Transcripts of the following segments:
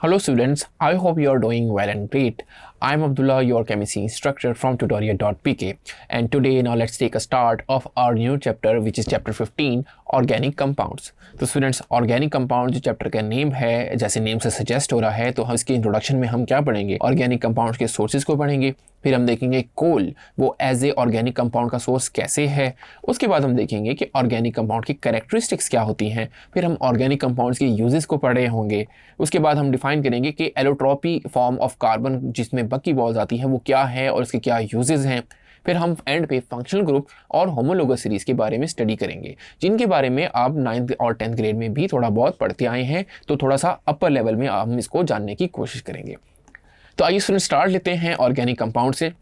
Hello students, I hope you are doing well and great. I am Abdullah, your chemistry instructor from tutorial.pk, and today now let's take a start of our new chapter which is chapter 15 organic compounds. तो students organic compound जो chapter का name है, जैसे name से suggest हो रहा है, तो हम इसके इंट्रोडक्शन में हम क्या पढ़ेंगे, ऑर्गेनिक कंपाउंड्स के सोर्सेज को पढ़ेंगे, फिर हम देखेंगे कोल वो एज ए ऑर्गेनिक कंपाउंड का सोर्स कैसे है, उसके बाद हम देखेंगे कि ऑर्गेनिक कंपाउंड की कैरेक्टरिस्टिक्स क्या होती हैं, फिर हम ऑर्गेनिक कंपाउंड्स के यूजेस को पढ़े होंगे, उसके बाद हम डिफाइन करेंगे कि एलोट्रोपी फॉर्म ऑफ कार्बन जिसमें बकी बॉल्स आती हैं वो क्या है और इसके क्या यूजेस हैं, फिर हम एंड पे फंक्शनल ग्रुप और होमोलोगस सीरीज के बारे में स्टडी करेंगे, जिनके बारे में आप 9th और 10th ग्रेड में भी थोड़ा बहुत पढ़ते आए हैं, तो थोड़ा सा अपर लेवल में हम इसको जानने की कोशिश करेंगे। तो आइए स्टूडेंट स्टार्ट लेते हैं ऑर्गेनिक कंपाउंड से।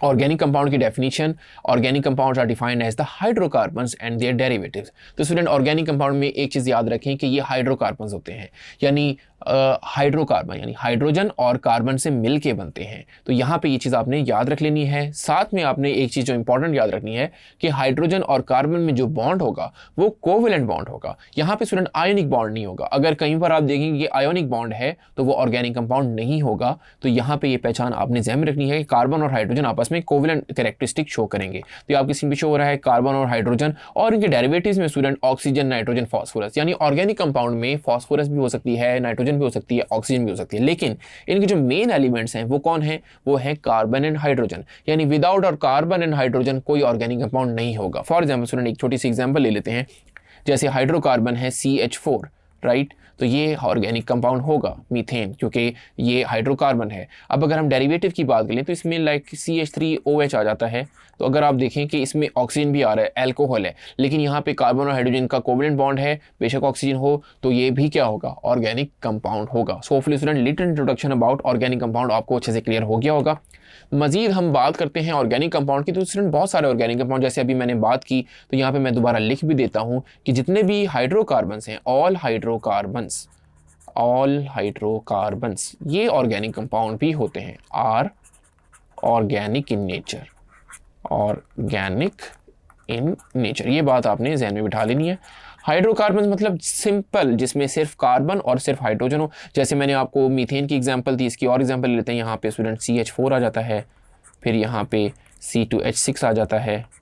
ऑर्गेनिक कंपाउंड की definition, organic compounds are defined as the hydrocarbons and their derivatives. तो स्टूडेंट ऑर्गेनिक कंपाउंड में एक चीज़ याद रखें कि ये हाइड्रोकार्बन्स होते हैं, यानी हाइड्रोकार्बन यानी हाइड्रोजन और कार्बन से मिल के बनते हैं। तो यहाँ पे ये चीज़ आपने याद रख लेनी है। साथ में आपने एक चीज़ जो इंपॉर्टेंट याद रखनी है कि हाइड्रोजन और कार्बन में जो बॉन्ड होगा वो कोवेलेंट बॉन्ड होगा। यहाँ पे स्टूडेंट आयोनिक बॉन्ड नहीं होगा। अगर कहीं पर आप देखेंगे कि आयोनिक बॉन्ड है तो वो ऑर्गेनिक कंपाउंड नहीं होगा। तो यहाँ पे ये पहचान आपने ध्यान में रखनी है कि कार्बन और हाइड्रोजन आपस में कोवेलेंट कैरेक्टरिस्टिक शो करेंगे। तो आपकी स्क्रीन पे शो हो रहा है कार्बन और हाइड्रोजन, और इनके डेरिवेटिव्स में स्टूडेंट ऑक्सीजन, नाइट्रोजन, फॉस्फोरस, यानी ऑर्गेनिक कंपाउंड में फॉस्फोरस भी हो सकती है, नाइट्रोजन भी हो सकती है, ऑक्सीजन भी हो सकती है, लेकिन इनके जो मेन एलिमेंट्स हैं वो कौन है, वो है कार्बन एंड हाइड्रोजन। यानी विदाउट और कार्बन एंड हाइड्रोजन कोई ऑर्गेनिक कंपाउंड नहीं होगा। फॉर एग्जाम्पल स्टूडेंट एक छोटी सी एग्जाम्पल ले लेते हैं, जैसे हाइड्रोकार्बन है CH4, राइट, तो ये ऑर्गेनिक कंपाउंड होगा मीथेन, क्योंकि ये हाइड्रोकार्बन है। अब अगर हम डेरिवेटिव की बात करें तो इसमें लाइक CH3OH आ जाता है। तो अगर आप देखें कि इसमें ऑक्सीजन भी आ रहा है, अल्कोहल है, लेकिन यहाँ पे कार्बन और हाइड्रोजन का कोवेलेंट बॉन्ड है, बेशक ऑक्सीजन हो, तो ये भी क्या होगा, ऑर्गेनिक कंपाउंड होगा। So hopefully student little introduction about organic compound आपको अच्छे से क्लियर हो गया होगा। मजीद हम बात करते हैं ऑर्गेनिक कंपाउंड की, तो स्टूडेंट बहुत सारे ऑर्गेनिक कंपाउंड जैसे अभी मैंने बात की, तो यहाँ पे मैं दोबारा लिख भी देता हूँ कि जितने भी हाइड्रोकार्बन्स हैं, ऑल हाइड्रोकार्बन्स ये ऑर्गेनिक कंपाउंड भी होते हैं, आर ऑर्गेनिक इन नेचर। ये बात आपने ज़हन में बिठा लेनी है। हाइड्रोकार्बन मतलब सिंपल, जिसमें सिर्फ कार्बन और सिर्फ हाइड्रोजन हो। जैसे मैंने आपको मीथेन की एग्जांपल दी, इसकी और एग्जांपल लेते हैं। यहाँ पे स्टूडेंट CH4 आ जाता है, फिर यहाँ पे C2H6 आ जाता है,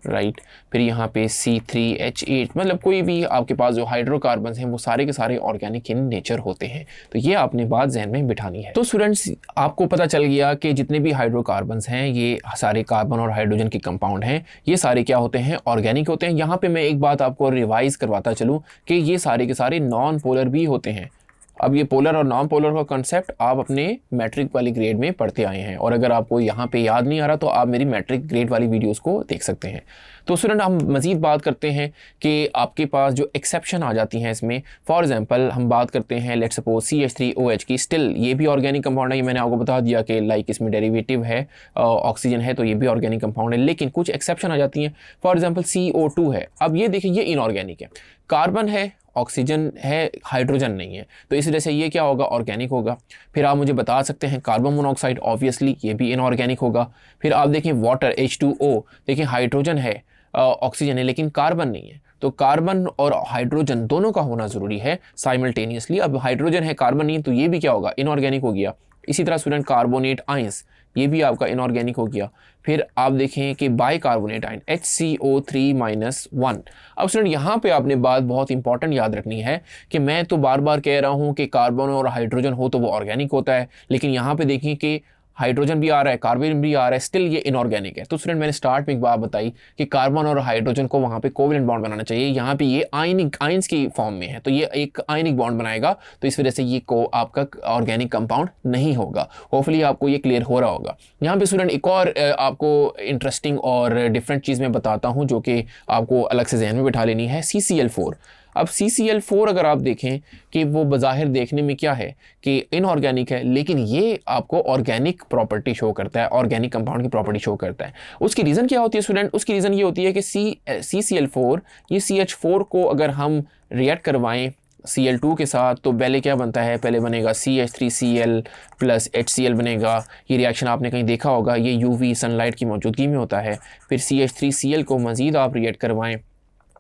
राइट, फिर यहाँ पे C3H8, मतलब कोई भी आपके पास जो हाइड्रोकार्बन हैं वो सारे के सारे ऑर्गेनिक इन नेचर होते हैं। तो ये आपने बात जहन में बिठानी है। तो स्टूडेंट्स आपको पता चल गया कि जितने भी हाइड्रोकार्बन हैं ये सारे कार्बन और हाइड्रोजन के कंपाउंड हैं, ये सारे क्या होते हैं, ऑर्गेनिक होते हैं। यहाँ पे मैं एक बात आपको रिवाइज करवाता चलूँ कि ये सारे के सारे नॉन पोलर भी होते हैं। अब ये पोलर और नॉन पोलर का कंसेप्ट आप अपने मैट्रिक वाली ग्रेड में पढ़ते आए हैं, और अगर आपको यहाँ पे याद नहीं आ रहा तो आप मेरी मैट्रिक ग्रेड वाली वीडियोस को देख सकते हैं। तो स्टूडेंट हम मज़ीद बात करते हैं कि आपके पास जो एक्सेप्शन आ जाती हैं इसमें। फॉर एग्जांपल हम बात करते हैं लेट्स सपोज CH3OH की, स्टिल ये भी ऑर्गेनिक कंपाउंड है। ये मैंने आपको बता दिया कि लाइक इसमें डेरिवेटिव है, ऑक्सीजन है, तो ये भी ऑर्गेनिक कंपाउंड है, लेकिन कुछ एक्सेप्शन आ जाती हैं। फॉर एग्जाम्पल CO2 है। अब ये देखिए ये इनऑर्गेनिक है, कार्बन है, ऑक्सीजन है, हाइड्रोजन नहीं है, तो इस वजह से ये क्या होगा, ऑर्गेनिक होगा। फिर आप मुझे बता सकते हैं कार्बन मोनोऑक्साइड, ऑब्वियसली ये भी इनऑर्गेनिक होगा। फिर आप देखें वाटर H2O, देखिए हाइड्रोजन है, ऑक्सीजन है, लेकिन कार्बन नहीं है। तो कार्बन और हाइड्रोजन दोनों का होना ज़रूरी है साइमल्टेनियसली। अब हाइड्रोजन है, कार्बन नहीं है, तो ये भी क्या होगा, इनऑर्गेनिक हो गया। इसी तरह स्टूडेंट कार्बोनेट आयंस, ये भी आपका इनऑर्गेनिक हो गया। फिर आप देखें कि बाइकार्बोनेट आयन HCO3-1। अब स्टूडेंट यहाँ पे आपने बात बहुत इंपॉर्टेंट याद रखनी है कि मैं तो बार बार कह रहा हूँ कि कार्बन और हाइड्रोजन हो तो वो ऑर्गेनिक होता है, लेकिन यहाँ पे देखिए कि हाइड्रोजन भी आ रहा है, कार्बन भी आ रहा है, स्टिल ये इनऑर्गेनिक है। तो स्टूडेंट मैंने स्टार्ट में एक बात बताई कि कार्बन और हाइड्रोजन को वहाँ पे कोवेलेंट बॉन्ड बनाना चाहिए। यहाँ पे ये आयंस की फॉर्म में है, तो ये एक आयनिक बॉन्ड बनाएगा, तो इस वजह से ये आपका ऑर्गेनिक कंपाउंड नहीं होगा। होपफुली आपको ये क्लियर हो रहा होगा। यहाँ पे स्टूडेंट एक और आपको इंटरेस्टिंग और डिफरेंट चीज़ मैं बताता हूँ जो कि आपको अलग से जहन में बिठा लेनी है, CCl4। अब CCl4 अगर आप देखें कि वो बज़ाहिर देखने में क्या है कि इनऑर्गेनिक है, लेकिन ये आपको ऑर्गेनिक प्रॉपर्टी शो करता है, ऑर्गेनिक कंपाउंड की प्रॉपर्टी शो करता है। उसकी रीज़न क्या होती है स्टूडेंट, उसकी रीज़न ये होती है कि CCl4 ये CH4 को अगर हम रिएक्ट करवाएं Cl2 के साथ, तो पहले क्या बनता है, पहले बनेगा CH3Cl प्लस HCl बनेगा। ये रिएक्शन आपने कहीं देखा होगा, ये UV सनलाइट की मौजूदगी में होता है। फिर CH3Cl को मज़ीद आप रिएक्ट करवाएं